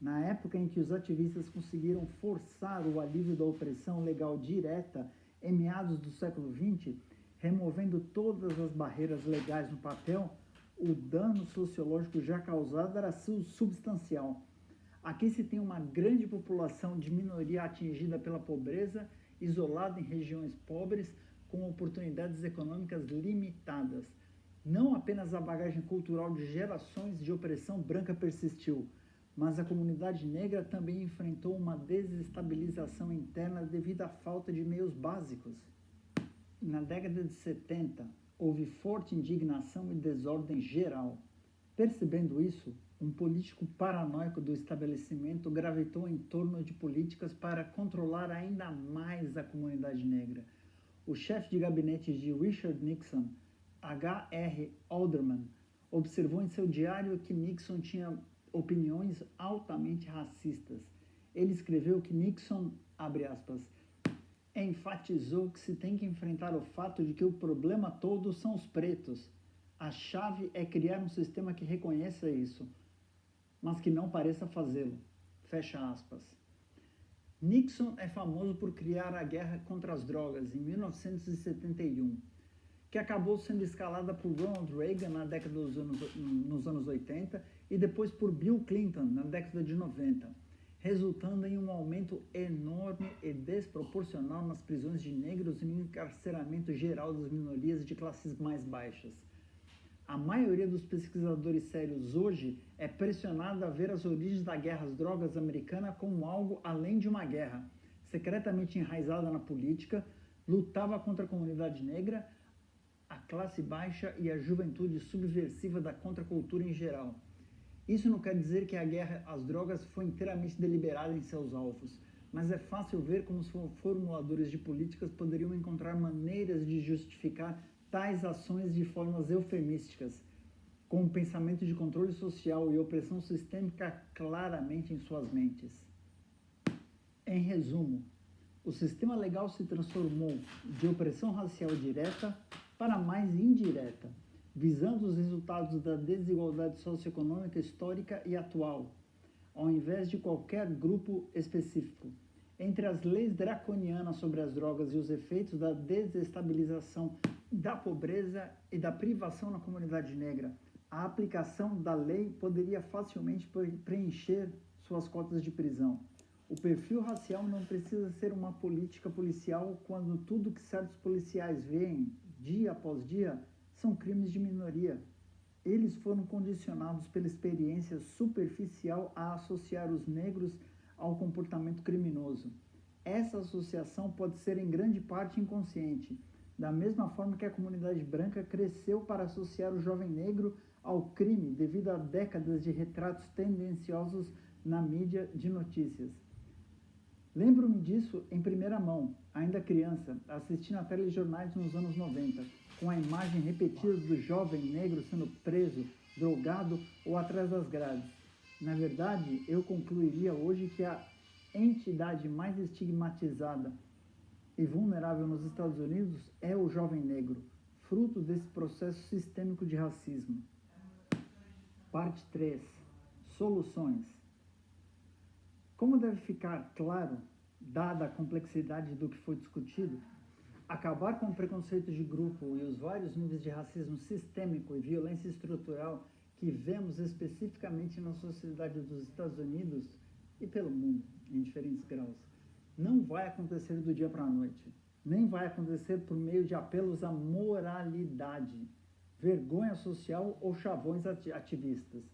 Na época em que os ativistas conseguiram forçar o alívio da opressão legal direta, em meados do século XX, removendo todas as barreiras legais no papel, o dano sociológico já causado era substancial. Aqui se tem uma grande população de minoria atingida pela pobreza, isolada em regiões pobres, com oportunidades econômicas limitadas. Não apenas a bagagem cultural de gerações de opressão branca persistiu, mas a comunidade negra também enfrentou uma desestabilização interna devido à falta de meios básicos. Na década de 70, houve forte indignação e desordem geral. Percebendo isso, um político paranoico do estabelecimento gravitou em torno de políticas para controlar ainda mais a comunidade negra. O chefe de gabinete de Richard Nixon, H.R. Alderman, observou em seu diário que Nixon tinha opiniões altamente racistas. Ele escreveu que Nixon, abre aspas, enfatizou que se tem que enfrentar o fato de que o problema todo são os pretos. A chave é criar um sistema que reconheça isso, mas que não pareça fazê-lo. Fecha aspas. Nixon é famoso por criar a guerra contra as drogas em 1971, que acabou sendo escalada por Ronald Reagan nos anos 80 e depois por Bill Clinton na década de 90, resultando em um aumento enorme e desproporcional nas prisões de negros e no encarceramento geral das minorias de classes mais baixas. A maioria dos pesquisadores sérios hoje é pressionada a ver as origens da guerra às drogas americana como algo além de uma guerra, secretamente enraizada na política, lutava contra a comunidade negra, a classe baixa e a juventude subversiva da contracultura em geral. Isso não quer dizer que a guerra às drogas foi inteiramente deliberada em seus alvos, mas é fácil ver como os formuladores de políticas poderiam encontrar maneiras de justificar tais ações de formas eufemísticas, com um pensamento de controle social e opressão sistêmica claramente em suas mentes. Em resumo, o sistema legal se transformou de opressão racial direta para mais indireta, visando os resultados da desigualdade socioeconômica histórica e atual, ao invés de qualquer grupo específico. Entre as leis draconianas sobre as drogas e os efeitos da desestabilização da pobreza e da privação na comunidade negra, a aplicação da lei poderia facilmente preencher suas cotas de prisão. O perfil racial não precisa ser uma política policial quando tudo que certos policiais veem, dia após dia, são crimes de minoria. Eles foram condicionados pela experiência superficial a associar os negros ao comportamento criminoso. Essa associação pode ser em grande parte inconsciente, da mesma forma que a comunidade branca cresceu para associar o jovem negro ao crime devido a décadas de retratos tendenciosos na mídia de notícias. Lembro-me disso em primeira mão, ainda criança, assistindo a telejornais nos anos 90, com a imagem repetida do jovem negro sendo preso, drogado ou atrás das grades. Na verdade, eu concluiria hoje que a entidade mais estigmatizada e vulnerável nos Estados Unidos é o jovem negro, fruto desse processo sistêmico de racismo. Parte 3. Soluções. Como deve ficar claro, dada a complexidade do que foi discutido, acabar com o preconceito de grupo e os vários níveis de racismo sistêmico e violência estrutural que vemos especificamente na sociedade dos Estados Unidos e pelo mundo, em diferentes graus, não vai acontecer do dia para a noite, nem vai acontecer por meio de apelos à moralidade, vergonha social ou chavões ativistas.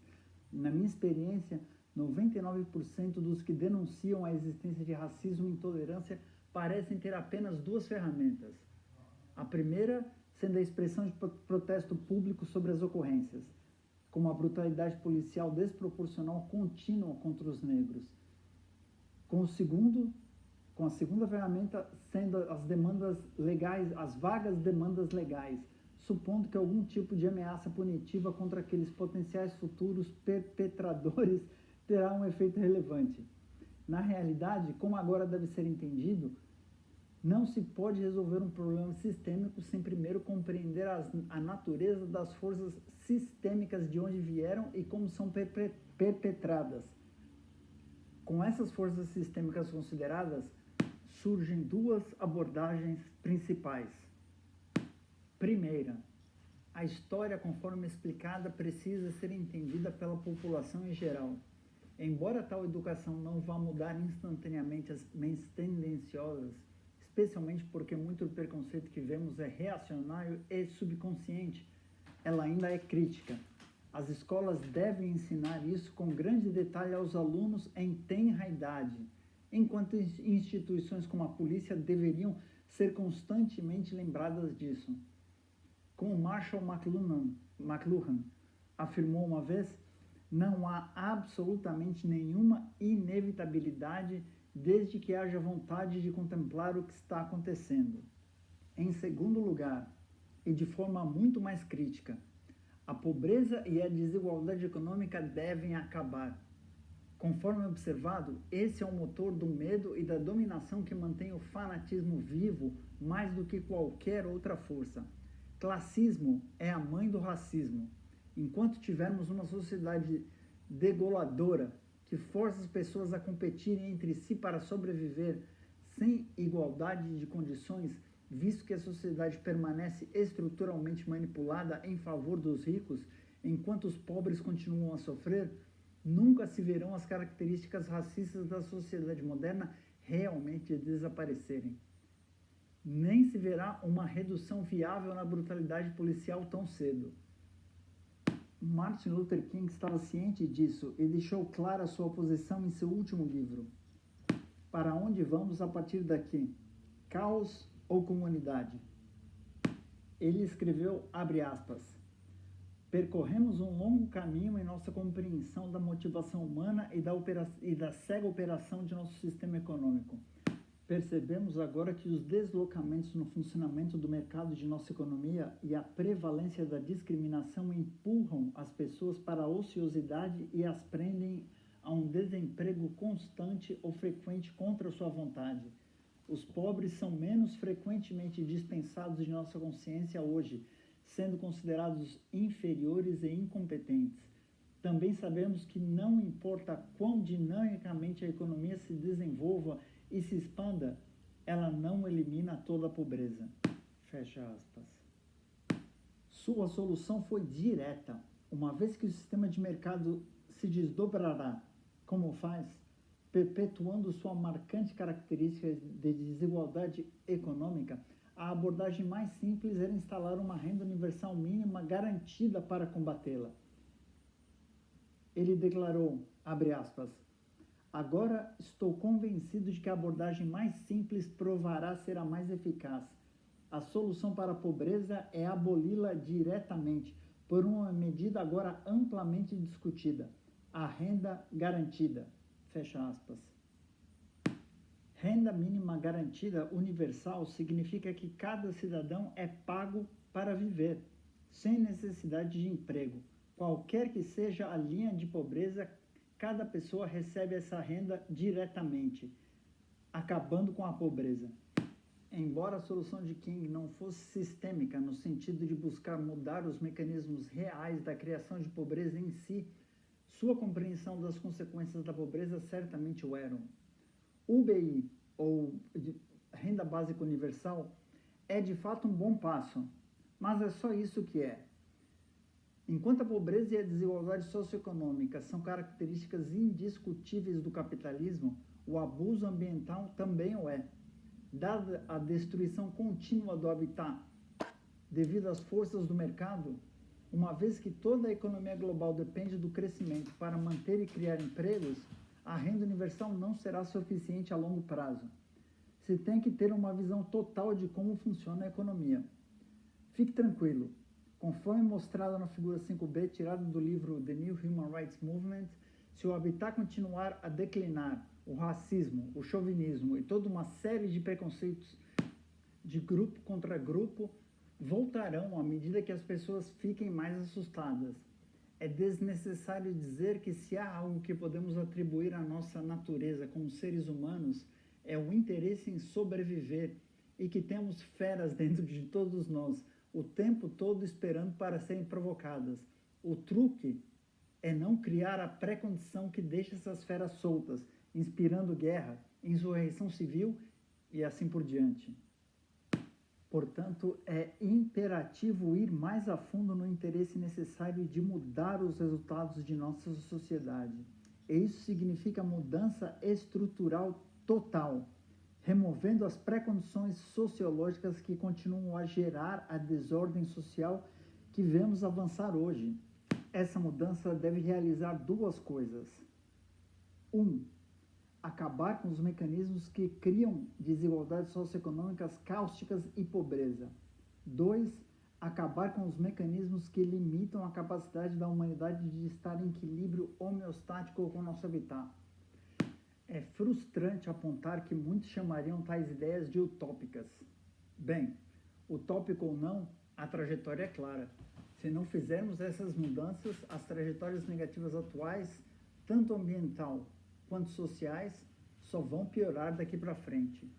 Na minha experiência, 99% dos que denunciam a existência de racismo e intolerância parecem ter apenas duas ferramentas. A primeira sendo a expressão de protesto público sobre as ocorrências, como a brutalidade policial desproporcional contínua contra os negros. Com a segunda ferramenta sendo as demandas legais, as vagas demandas legais, supondo que algum tipo de ameaça punitiva contra aqueles potenciais futuros perpetradores terá um efeito relevante. Na realidade, como agora deve ser entendido, não se pode resolver um problema sistêmico sem primeiro compreender a natureza das forças sistêmicas de onde vieram e como são perpetradas. Com essas forças sistêmicas consideradas, surgem duas abordagens principais. Primeira, a história, conforme explicada, precisa ser entendida pela população em geral. Embora tal educação não vá mudar instantaneamente as mentes tendenciosas, especialmente porque muito do preconceito que vemos é reacionário e subconsciente, ela ainda é crítica. As escolas devem ensinar isso com grande detalhe aos alunos em tenra idade, enquanto instituições como a polícia deveriam ser constantemente lembradas disso. Como Marshall McLuhan afirmou uma vez, não há absolutamente nenhuma inevitabilidade desde que haja vontade de contemplar o que está acontecendo. Em segundo lugar, e de forma muito mais crítica, a pobreza e a desigualdade econômica devem acabar. Conforme observado, esse é o motor do medo e da dominação que mantém o fanatismo vivo mais do que qualquer outra força. Classismo é a mãe do racismo. Enquanto tivermos uma sociedade degoladora que força as pessoas a competirem entre si para sobreviver sem igualdade de condições, visto que a sociedade permanece estruturalmente manipulada em favor dos ricos, enquanto os pobres continuam a sofrer, nunca se verão as características racistas da sociedade moderna realmente desaparecerem. Nem se verá uma redução viável na brutalidade policial tão cedo. Martin Luther King estava ciente disso e deixou clara sua posição em seu último livro. Para onde vamos a partir daqui? Caos ou comunidade? Ele escreveu, abre aspas, percorremos um longo caminho em nossa compreensão da motivação humana e da cega operação de nosso sistema econômico. Percebemos agora que os deslocamentos no funcionamento do mercado de nossa economia e a prevalência da discriminação empurram as pessoas para a ociosidade e as prendem a um desemprego constante ou frequente contra sua vontade. Os pobres são menos frequentemente dispensados de nossa consciência hoje, sendo considerados inferiores e incompetentes. Também sabemos que não importa quão dinamicamente a economia se desenvolva e se expanda, ela não elimina toda a pobreza. Fecha aspas. Sua solução foi direta. Uma vez que o sistema de mercado se desdobrará, como faz, perpetuando sua marcante característica de desigualdade econômica, a abordagem mais simples era instalar uma renda universal mínima garantida para combatê-la. Ele declarou, abre aspas, agora estou convencido de que a abordagem mais simples provará ser a mais eficaz. A solução para a pobreza é aboli-la diretamente, por uma medida agora amplamente discutida, a renda garantida. Fecha aspas. Renda mínima garantida universal significa que cada cidadão é pago para viver, sem necessidade de emprego. Qualquer que seja a linha de pobreza, cada pessoa recebe essa renda diretamente, acabando com a pobreza. Embora a solução de King não fosse sistêmica no sentido de buscar mudar os mecanismos reais da criação de pobreza em si, sua compreensão das consequências da pobreza certamente o eram. UBI, ou Renda Básica Universal, é de fato um bom passo, mas é só isso que é. Enquanto a pobreza e a desigualdade socioeconômica são características indiscutíveis do capitalismo, o abuso ambiental também o é. Dada a destruição contínua do habitat devido às forças do mercado, uma vez que toda a economia global depende do crescimento para manter e criar empregos, a renda universal não será suficiente a longo prazo. Se tem que ter uma visão total de como funciona a economia. Fique tranquilo. Conforme mostrado na figura 5b, tirada do livro The New Human Rights Movement, se o habitat continuar a declinar, o racismo, o chauvinismo e toda uma série de preconceitos de grupo contra grupo voltarão à medida que as pessoas fiquem mais assustadas. É desnecessário dizer que se há algo que podemos atribuir à nossa natureza como seres humanos, é o interesse em sobreviver e que temos feras dentro de todos nós, o tempo todo esperando para serem provocadas. O truque é não criar a pré-condição que deixa essas feras soltas, inspirando guerra, insurreição civil e assim por diante. Portanto, é imperativo ir mais a fundo no interesse necessário de mudar os resultados de nossa sociedade. E isso significa mudança estrutural total, removendo as pré-condições sociológicas que continuam a gerar a desordem social que vemos avançar hoje. Essa mudança deve realizar duas coisas. 1. Acabar com os mecanismos que criam desigualdades socioeconômicas cáusticas e pobreza. 2. Acabar com os mecanismos que limitam a capacidade da humanidade de estar em equilíbrio homeostático com o nosso habitat. É frustrante apontar que muitos chamariam tais ideias de utópicas. Bem, utópico ou não, a trajetória é clara. Se não fizermos essas mudanças, as trajetórias negativas atuais, tanto ambiental quanto sociais, só vão piorar daqui para frente.